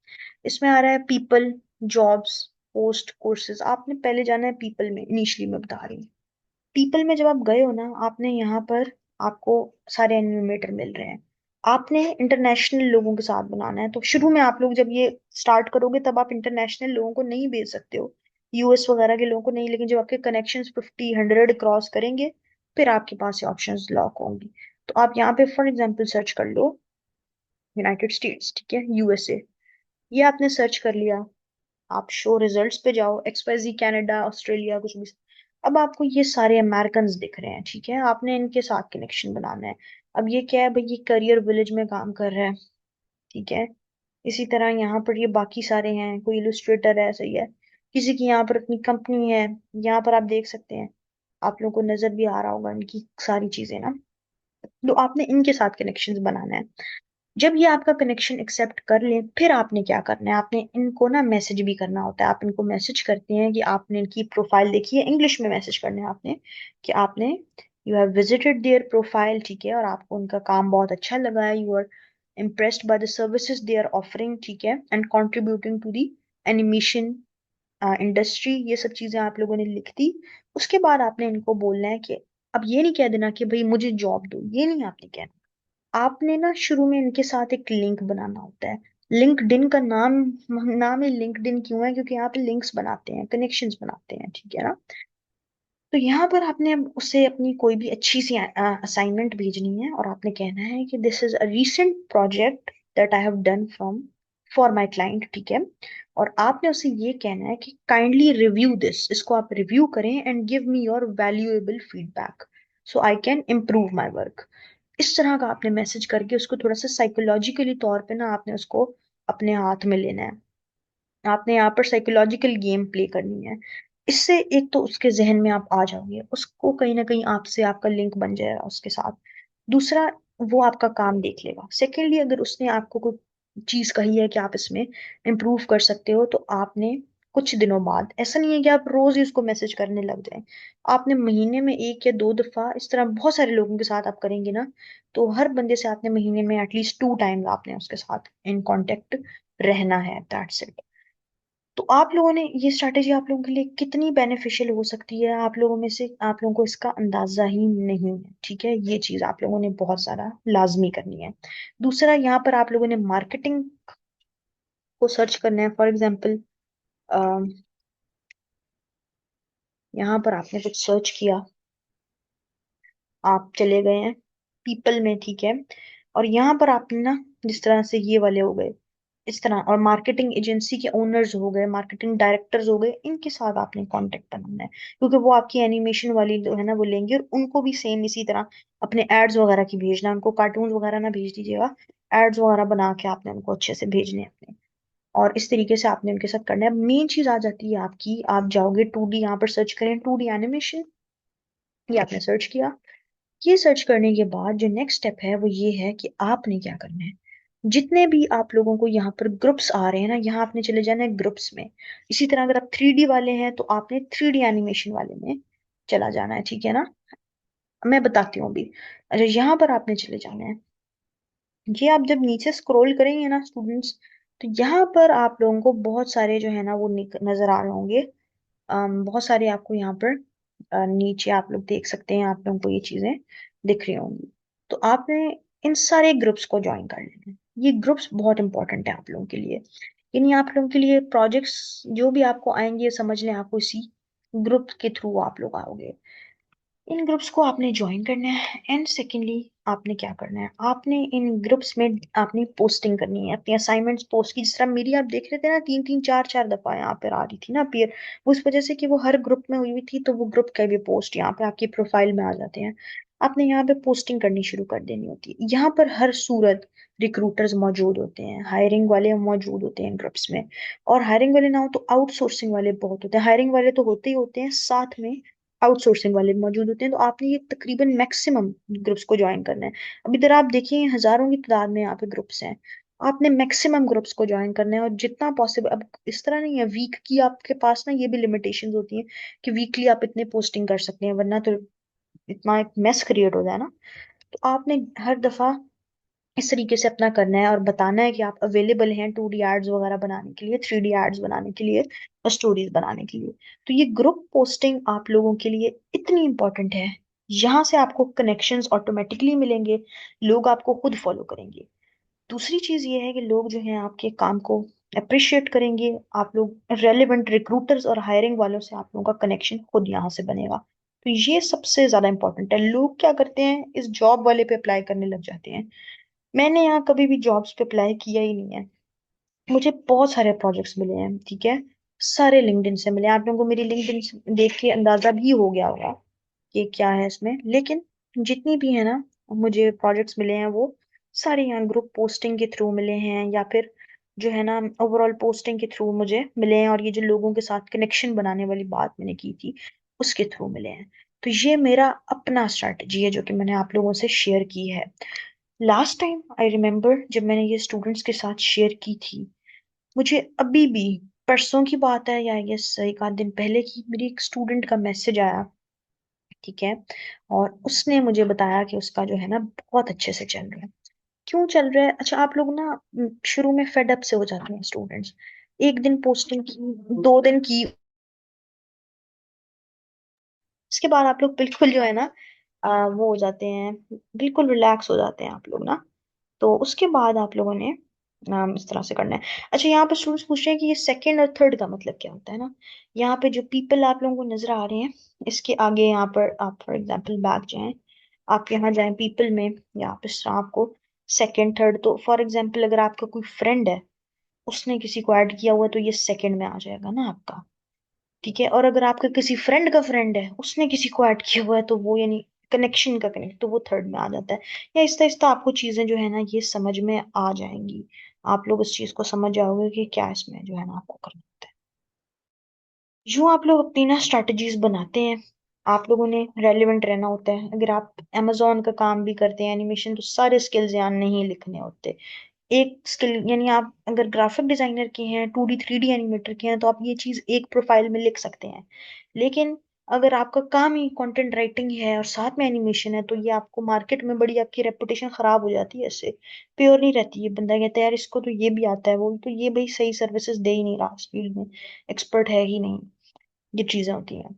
इसमें आ रहा है पीपल, जॉब्स, पोस्ट, कोर्सेज। आपने पहले जाना है पीपल में, इनिशियली मैं बता रही हूँ। पीपल में जब आप गए हो ना, आपने यहाँ पर आपको सारे एनिमेटर मिल रहे हैं। आपने इंटरनेशनल लोगों के साथ बनाना है। तो शुरू में आप लोग जब ये स्टार्ट करोगे तब आप इंटरनेशनल लोगों को नहीं भेज सकते हो, US वगैरह के लोगों को नहीं। लेकिन जब आपके कनेक्शंस 50 100 क्रॉस करेंगे, फिर आपके पास ये ऑप्शंस लॉक होंगी। तो आप यहाँ पे फॉर एग्जाम्पल सर्च कर लो यूनाइटेड स्टेट्स, ठीक है, USA। ये आपने सर्च कर लिया, आप शो रिजल्ट्स पे जाओ, XYZ कनाडा, ऑस्ट्रेलिया, कुछ भी। अब आपको ये सारे अमेरिकन दिख रहे हैं, ठीक है, आपने इनके साथ कनेक्शन बनाना है। अब ये क्या है भाई, ये करियर विलेज में काम कर रहा है, ठीक है। इसी तरह यहाँ पर ये बाकी सारे हैं, कोई इलस्ट्रेटर है, सही है, किसी की यहाँ पर अपनी कंपनी है। यहाँ पर आप देख सकते हैं, आप लोगों को नजर भी आ रहा होगा इनकी सारी चीजें ना। तो आपने इनके साथ कनेक्शंस बनाना है। जब ये आपका कनेक्शन एक्सेप्ट कर लें, फिर आपने क्या करना है, आपने इनको ना मैसेज भी करना होता है। आप इनको मैसेज करते हैं कि आपने इनकी प्रोफाइल देखी है, इंग्लिश में मैसेज करना है आपने कि आपने you have visited there profile, ठीक है, और आपको उनका काम बहुत अच्छा लगा है, you are impressed by the services they are offering, ठीक है, and contributing to the animation industry. ये सब चीजें आप लोगों ने लिख दी। उसके बाद आपने इनको बोलना है कि अब ये नहीं कह देना कि भाई मुझे जॉब दो, ये नहीं आपने कहना। आपने ना शुरू में इनके साथ एक लिंक बनाना होता है। लिंक्डइन का नाम नाम ही लिंक्डइन क्यों है? क्योंकि यहाँ पे लिंक्स बनाते हैं, कनेक्शंस बनाते हैं, ठीक है ना। तो यहाँ पर आपने अब उसे अपनी कोई भी अच्छी सी असाइनमेंट भेजनी है और आपने कहना है कि this is a recent project that I have done from for my client, ठीक है। और आपने उसे ये कहना है कि काइंडली रिव्यू दिस, इसको आप रिव्यू करें and give me your valuable feedback so I can improve my work. इस तरह का आपने मैसेज करके उसको थोड़ा सा साइकोलॉजिकली तौर पे ना आपने उसको अपने हाथ में लेना है। आपने यहाँ पर साइकोलॉजिकल गेम प्ले करनी है। इससे एक तो उसके जहन में आप आ जाओगे, उसको कहीं ना कहीं आपसे आपका लिंक बन जाएगा उसके साथ। दूसरा, वो आपका काम देख लेगा। सेकेंडली, अगर उसने आपको कोई चीज कही है कि आप इसमें इम्प्रूव कर सकते हो, तो आपने कुछ दिनों बाद, ऐसा नहीं है कि आप रोज ही उसको मैसेज करने लग जाएं, आपने महीने में 1 या 2 दफा इस तरह बहुत सारे लोगों के साथ आप करेंगे ना, तो हर बंदे से आपने महीने में एटलीस्ट 2 टाइम्स आपने उसके साथ इन कांटेक्ट रहना है, दैट्स इट। तो आप लोगों ने ये स्ट्रैटेजी आप लोगों के लिए कितनी बेनिफिशियल हो सकती है, आप लोगों में से आप लोगों को इसका अंदाजा ही नहीं है, ठीक है। ये चीज आप लोगों ने बहुत सारा लाजमी करनी है। दूसरा, यहाँ पर आप लोगों ने मार्केटिंग को सर्च करना है। फॉर एग्जाम्पल, यहाँ पर आपने कुछ सर्च किया, आप चले गए हैं पीपल में, ठीक है। और यहाँ पर आपने ना, जिस तरह से ये वाले हो गए इस तरह, और मार्केटिंग एजेंसी के ओनर्स हो गए, मार्केटिंग डायरेक्टर्स हो गए, इनके साथ आपने कांटेक्ट बनाना है, क्योंकि वो आपकी एनिमेशन वाली जो है ना वो लेंगे, और उनको भी सेम इसी तरह अपने एड्स वगैरह की भेजना, उनको कार्टून वगैरह ना भेज दीजिएगा, एड्स वगैरह बना के आपने उनको अच्छे से भेजने हैं अपने। और इस तरीके से आपने उनके साथ करना है। मेन चीज आ जाती है आपकी, आप जाओगे 2D, यहाँ पर सर्च करें 2D एनिमेशन, ये आपने सर्च किया। ये सर्च करने के बाद जो नेक्स्ट स्टेप है वो ये है कि आपने क्या करना है, जितने भी आप लोगों को यहाँ पर ग्रुप्स आ रहे हैं ना, यहाँ आपने चले जाना है ग्रुप्स में। इसी तरह अगर आप 3D वाले हैं तो आपने 3D एनिमेशन वाले में चला जाना है, ठीक है ना। मैं बताती हूँ अभी। अच्छा, यहाँ पर आपने चले जाना है। ये आप जब नीचे स्क्रॉल करेंगे ना स्टूडेंट्स, तो यहाँ पर आप लोगों को बहुत सारे जो है ना वो नजर आ रहे होंगे। बहुत सारे आपको यहाँ पर नीचे आप लोग देख सकते हैं, आप लोगों को ये चीजें दिख रही होंगी। तो आपने इन सारे ग्रुप्स को ज्वाइन कर लेना है। ये ग्रुप्स बहुत इंपॉर्टेंट है आप लोगों के लिए। यानी आप लोगों के लिए प्रोजेक्ट्स जो भी आपको आएंगे, समझ लें आपको इसी ग्रुप के थ्रू आप लोग आओगे। इन ग्रुप्स को आपने ज्वाइन करना है। एंड सेकेंडली, आपने क्या करना है, आपने इन ग्रुप्स में आपने पोस्टिंग करनी है, अपनी असाइनमेंट्स पोस्ट की। जिस तरह मेरी आप देख रहे थे ना, 3 3 4 4 दफा यहाँ पर आ रही थी ना अपीयर, उस वजह से कि वो हर ग्रुप में हुई हुई थी, तो वो ग्रुप का भी पोस्ट यहाँ पे आपकी प्रोफाइल में आ जाते हैं। आपने यहाँ पे पोस्टिंग करनी शुरू कर देनी होती है। यहाँ पर हर सूरत रिक्रूटर्स मौजूद होते हैं, हायरिंग वाले मौजूद होते हैं ग्रुप्स में। और हायरिंग वाले ना हो तो आउटसोर्सिंग वाले बहुत होते हैं। हायरिंग वाले तो होते ही होते हैं, साथ में आउटसोर्सिंग वाले भी मौजूद होते हैं। तो आपने ये तकरीबन मैक्सिमम ग्रुप्स को ज्वाइन करना है। अब इधर आप देखिए, हजारों की तादाद में यहाँ पे ग्रुप्स हैं। आपने मैक्सिमम ग्रुप्स को ज्वाइन करना है, और जितना पॉसिबल। अब इस तरह नहीं है, वीक की आपके पास ना ये भी लिमिटेशंस होती हैं कि वीकली आप इतने पोस्टिंग कर सकते हैं, वरना तो इतना एक मेस क्रिएट हो जाए ना। तो आपने हर दफा इस तरीके से अपना करना है और बताना है कि आप अवेलेबल हैं 2D एड्स वगैरह बनाने के लिए, 3D एड्स बनाने के लिए, और स्टोरीज बनाने के लिए। तो ये ग्रुप पोस्टिंग आप लोगों के लिए इतनी इंपॉर्टेंट है। यहाँ से आपको कनेक्शंस ऑटोमेटिकली मिलेंगे, लोग आपको खुद फॉलो करेंगे। दूसरी चीज ये है कि लोग जो हैं आपके काम को अप्रिशिएट करेंगे। आप लोग रेलिवेंट रिक्रूटर्स और हायरिंग वालों से आप लोगों का कनेक्शन खुद यहाँ से बनेगा। तो ये सबसे ज्यादा इंपॉर्टेंट है। लोग क्या करते हैं, इस जॉब वाले पे अप्लाई करने लग जाते हैं। मैंने यहाँ कभी भी जॉब्स पे अप्लाई किया ही नहीं है। मुझे बहुत सारे प्रोजेक्ट्स मिले हैं, ठीक है। सारे लिंक्डइन से मिले हैं। आप लोगों को मेरी लिंक्डइन देख के अंदाजा भी हो गया होगा कि क्या है इसमें। लेकिन जितनी भी है ना मुझे प्रोजेक्ट्स मिले हैं, वो सारे यहाँ ग्रुप पोस्टिंग के थ्रू मिले हैं, या फिर जो है ना ओवरऑल पोस्टिंग के थ्रू मुझे मिले हैं। और ये जो लोगों के साथ कनेक्शन बनाने वाली बात मैंने की थी, उसके थ्रू मिले हैं। तो ये मेरा अपना स्ट्रैटेजी है जो कि मैंने आप लोगों से शेयर की है। लास्ट टाइम आई रिमेम्बर जब मैंने ये स्टूडेंट्स के साथ शेयर की थी, मुझे अभी भी, परसों की बात है या ये एक आध दिन पहले की, मेरी एक स्टूडेंट का मैसेज आया, ठीक है। और उसने मुझे बताया कि उसका जो है ना बहुत अच्छे से चल रहा है। क्यों चल रहा है? अच्छा, आप लोग ना शुरू में फेड अप से हो जाते हैं स्टूडेंट्स। एक दिन पोस्टिंग की, 2 दिन की, इसके बाद आप लोग बिल्कुल जो है ना वो हो जाते हैं, बिल्कुल रिलैक्स हो जाते हैं आप लोग ना। तो उसके बाद आप लोगों ने इस तरह से करना है। अच्छा, यहाँ पे स्टूडेंट्स पूछ रहे हैं कि ये सेकंड और थर्ड का मतलब क्या होता है ना। यहाँ पे जो पीपल आप लोगों को नजर आ रहे हैं, इसके आगे यहाँ पर आप फॉर एग्जांपल बैक जाएं, आप यहाँ जाएं पीपल में, यहाँ पे इस तरह आपको सेकंड थर्ड, तो फॉर एग्जांपल अगर आपका कोई फ्रेंड है, उसने किसी को ऐड किया हुआ, तो ये सेकंड में आ जाएगा ना आपका। ठीक है, और अगर आपका किसी फ्रेंड का फ्रेंड है, उसने किसी को ऐड किया हुआ है, तो वो यानी कनेक्शन का कनेक्ट, तो वो थर्ड में आ जाता है। या आहिस्ता आहिस्ता आपको चीजें जो है ना ये समझ में आ जाएंगी, आप लोग इस चीज को समझ जाओगे कि क्या इसमें जो है ना आपको करना होता है। जो आप लोग अपनी ना स्ट्रेटजीज बनाते हैं, आप लोगों ने रेलिवेंट रहना होता है। अगर आप amazon का काम भी करते हैं एनिमेशन, तो सारे स्किल्स यहाँ नहीं लिखने होते। एक स्किल यानी आप अगर ग्राफिक डिजाइनर के हैं, 2D 3D एनिमेटर के हैं, तो आप ये चीज एक प्रोफाइल में लिख सकते हैं। लेकिन अगर आपका काम ही कंटेंट राइटिंग है और साथ में एनिमेशन है, तो ये आपको मार्केट में बड़ी आपकी रेपुटेशन खराब हो जाती है, इससे प्योर नहीं रहती है। बंदा कहता है यार इसको तो ये भी आता है, वो तो ये भाई सही सर्विसेज दे ही नहीं रहा, इस फील्ड में एक्सपर्ट है ही नहीं। ये चीजें होती हैं।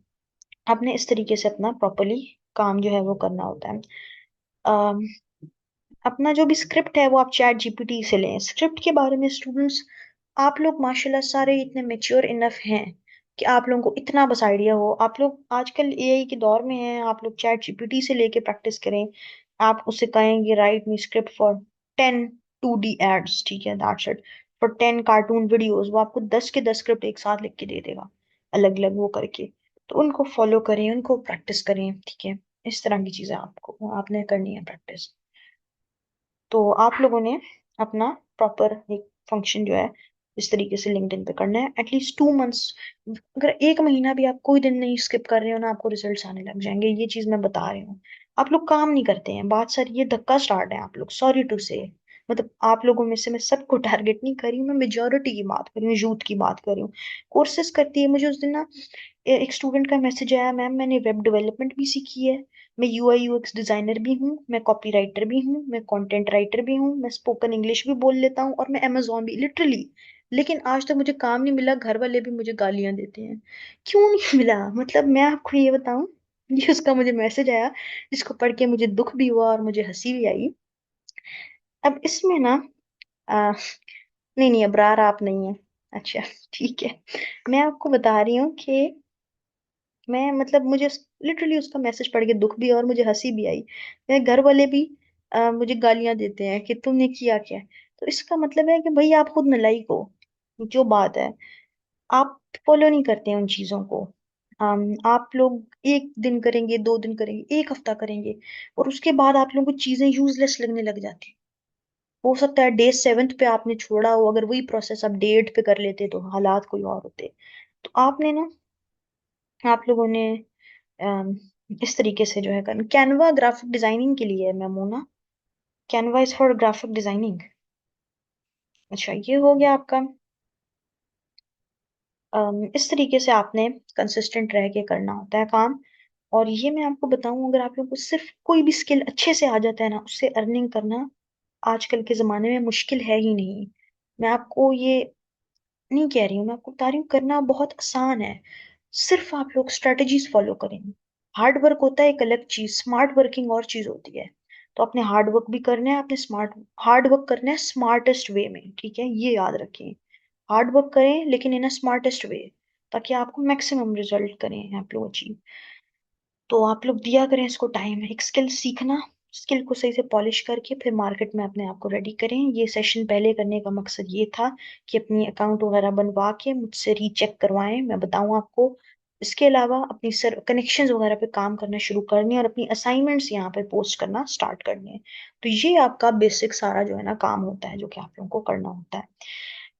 आपने इस तरीके से अपना प्रॉपरली काम जो है वो करना होता है। अम, अपना जो भी स्क्रिप्ट है वो आप चैट जीपीटी से लें। स्क्रिप्ट के बारे में स्टूडेंट्स, आप लोग माशाल्लाह सारे इतने मेच्योर इनफ हैं कि आप लोगों को इतना बस आइडिया हो। आप लोग आजकल एआई के दौर में हैं, आप लोग चैट जीपीटी से लेके प्रैक्टिस करें। आप उससे कहेंगे write me script for 10 2D ads, ठीक है, दैट्स इट। फॉर 10 कार्टून वीडियोस, वो आपको 10 के 10 स्क्रिप्ट एक साथ लिख के दे देगा, अलग अलग वो करके। तो उनको फॉलो करें, उनको प्रैक्टिस करें, ठीक है। इस तरह की चीजें आपको आपने करनी है प्रैक्टिस। तो आप लोगों ने अपना प्रॉपर एक फंक्शन जो है इस तरीके से लिंक्डइन पे करना है, एटलीस्ट 2 मंथ्स। अगर एक महीना भी आप कोई दिन नहीं स्किप कर रहे हो ना, आपको रिजल्ट्स आने लग जाएंगे, ये चीज मैं बता रही हूँ। आप लोग काम नहीं करते हैं, बात सर ये धक्का स्टार्ट है। आप लोग सॉरी टू से, मतलब आप लोगों में से मैं सबको टारगेट नहीं कर रही हूँ, मैं मेजोरिटी की बात कर रही हूँ, यूथ की बात कर रही हूँ। कोर्सेज करती है। मुझे उस दिन ना एक स्टूडेंट का मैसेज आया, मैम मैंने वेब डेवलपमेंट भी सीखी है, मैं यूआई यूएक्स डिजाइनर भी हूँ, मैं कॉपी राइटर भी हूँ, मैं कंटेंट राइटर भी हूँ, मैं स्पोकन इंग्लिश भी बोल लेता हूँ, और मैं अमेजोन भी लिटरली। लेकिन आज तक मुझे काम नहीं मिला, घर वाले भी मुझे गालियां देते हैं। क्यों नहीं मिला? मतलब मैं आपको ये बताऊं, ये उसका मुझे मैसेज आया, जिसको पढ़ के मुझे दुख भी हुआ और मुझे हंसी भी आई। अब इसमें ना नहीं नहीं, अबरार आप नहीं है। अच्छा, ठीक है। मैं आपको बता रही हूँ कि मैं मतलब मुझे लिटरली उसका मैसेज पढ़ के दुख भी और मुझे हंसी भी आई। मेरे घर वाले भी मुझे गालियां देते हैं कि तुमने किया क्या। तो इसका मतलब है कि भाई आप खुद नालायक हो, जो बात है। आप फॉलो नहीं करते हैं उन चीजों को। आप लोग एक दिन करेंगे, 2 दिन करेंगे, एक हफ्ता करेंगे, और उसके बाद आप लोगों को चीजें यूजलेस लगने लग जाती हैं। हो सकता है डे 7th पे आपने छोड़ा हो, अगर वही प्रोसेस आप डे 8 पे कर लेते तो हालात कोई और होते। तो आपने ना, आप लोगों ने अम, इस तरीके से जो है करना। कैनवा ग्राफिक डिजाइनिंग के लिए है Maimoona, Canva is for graphic designing. अच्छा, ये हो गया आपका। इस तरीके से आपने कंसिस्टेंट रह के करना होता है काम। और ये मैं आपको बताऊं, अगर आप लोगों को सिर्फ कोई भी स्किल अच्छे से आ जाता है ना, उससे अर्निंग करना आजकल के जमाने में मुश्किल है ही नहीं। मैं आपको ये नहीं कह रही हूँ, मैं आपको बता रही हूँ करना बहुत आसान है। सिर्फ आप लोग स्ट्रेटजीज फॉलो करेंगे। हार्ड वर्क होता है एक अलग चीज, स्मार्ट वर्किंग और चीज होती है। तो आपने हार्ड वर्क भी करना है, आपने स्मार्ट हार्ड वर्क करना है स्मार्टेस्ट वे में, ठीक है, ये याद रखें। हार्ड वर्क करें लेकिन इन अ स्मार्टेस्ट वे, ताकि आपको मैक्सिमम रिजल्ट करें आप लोग अचीव। तो आप लोग दिया करें इसको टाइम। एक स्किल सीखना, स्किल को सही से पॉलिश करके फिर मार्केट में अपने आप को रेडी करें। ये सेशन पहले करने का मकसद ये था कि अपनी अकाउंट वगैरह बनवा के मुझसे रीचेक करवाएं, मैं बताऊं आपको। इसके अलावा अपनी सर कनेक्शंस वगैरह पे काम करना शुरू करनी है, और अपनी असाइनमेंट्स यहाँ पे पोस्ट करना स्टार्ट करनी है। तो ये आपका बेसिक सारा जो है ना काम होता है, जो कि आप लोगों को करना होता है।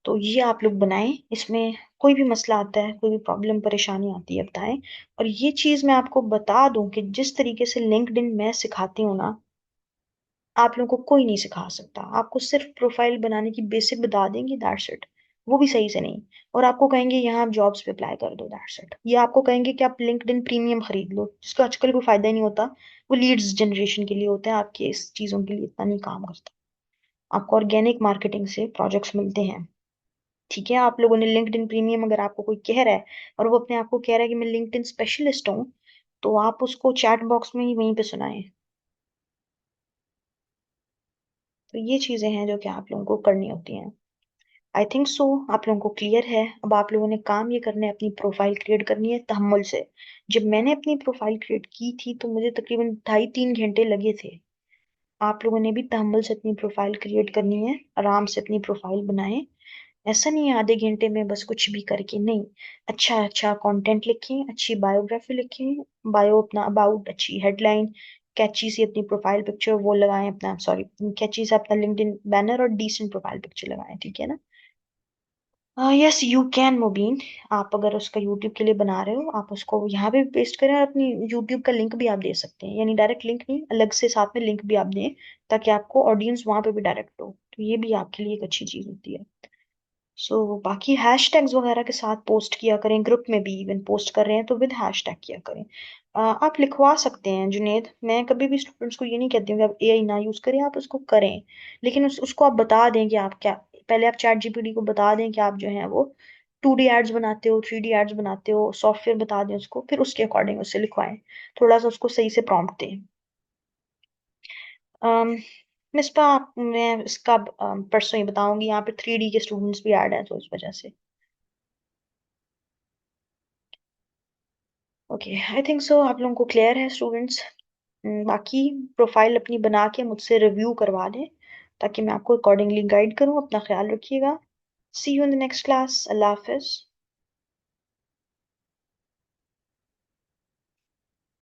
तो ये आप लोग बनाएं। इसमें कोई भी मसला आता है, कोई भी प्रॉब्लम परेशानी आती है, बताएं। और ये चीज मैं आपको बता दूं कि जिस तरीके से लिंक्डइन मैं सिखाती हूँ ना, आप लोगों को कोई नहीं सिखा सकता। आपको सिर्फ प्रोफाइल बनाने की बेसिक बता देंगे, दैट्स इट। वो भी सही से नहीं। और आपको कहेंगे यहाँ आप जॉब्स पे अप्लाई कर दो, दैट्स इट। ये आपको कहेंगे कि आप लिंक्डइन प्रीमियम खरीद लो, जिसका आजकल कोई फायदा ही नहीं होता। वो लीड्स जनरेशन के लिए होता है, आपके इस चीजों के लिए इतना नहीं काम करता। आपको ऑर्गेनिक मार्केटिंग से प्रोजेक्ट्स मिलते हैं, ठीक है। आप लोगों ने लिंक्डइन प्रीमियम, अगर आपको कोई कह रहा है और वो अपने आप को कह रहा है कि मैं लिंक्डइन स्पेशलिस्ट हूँ, तो आप उसको चैट बॉक्स में ही वहीं पे सुनाएं। तो ये चीजें हैं जो कि आप लोगों को करनी होती हैं। आई थिंक सो आप लोगों को क्लियर है। अब आप लोगों ने काम ये करना है, अपनी प्रोफाइल क्रिएट करनी है तहम्मुल से। जब मैंने अपनी प्रोफाइल क्रिएट की थी तो मुझे तकरीबन 2.5-3 घंटे लगे थे। आप लोगों ने भी तहम्मुल से अपनी प्रोफाइल क्रिएट करनी है, आराम से अपनी प्रोफाइल बनाएं। ऐसा नहीं है आधे घंटे में बस कुछ भी करके, नहीं। अच्छा अच्छा कंटेंट लिखें, अच्छी बायोग्राफी लिखें, बायो अपना अबाउट, अच्छी हेडलाइन, कैची सी अपनी प्रोफाइल पिक्चर वो लगाएं, अपना सॉरी कैची से अपना लिंक्डइन बैनर और डिसेंट प्रोफाइल पिक्चर लगाएं, ठीक है ना। यस यू कैन मुबीन। आप अगर उसका यूट्यूब के लिए बना रहे हो, आप उसको यहाँ पे पेस्ट करें और अपनी यूट्यूब का लिंक भी आप दे सकते हैं, यानी डायरेक्ट लिंक नहीं, अलग से साथ में लिंक भी आप दें, ताकि आपको ऑडियंस वहां पे भी डायरेक्ट हो, तो ये भी आपके लिए एक अच्छी चीज होती है। बाकी हैशटैग्स वगैरह के साथ पोस्ट किया करें, ग्रुप में भी इवन पोस्ट कर रहे हैं तो विद हैशटैग किया करें। आप लिखवा सकते हैं जुनेद, मैं कभी भी स्टूडेंट्स को ये नहीं कहती हूँ कि आप एआई ना यूज करें, आप उसको करें, लेकिन उसको आप बता दें कि आप क्या, पहले आप चैट जीपीटी को बता दें कि आप जो है वो 2D एड्स बनाते हो, 3D एड्स बनाते हो, सॉफ्टवेयर बता दें उसको, फिर उसके अकॉर्डिंग उससे लिखवाएं। थोड़ा सा उसको सही से प्रॉम्प्ट दें। अम, मिसपा मैं इसका परसों ही बताऊंगी, यहाँ पे 3D के स्टूडेंट्स भी ऐड हैं तो इस वजह से। ओके आई थिंक सो आप लोगों को क्लियर है स्टूडेंट्स। बाकी प्रोफाइल अपनी बना के मुझसे रिव्यू करवा दें, ताकि मैं आपको अकॉर्डिंगली गाइड करूँ। अपना ख्याल रखिएगा। See you in the next class. अल्लाह हाफिज।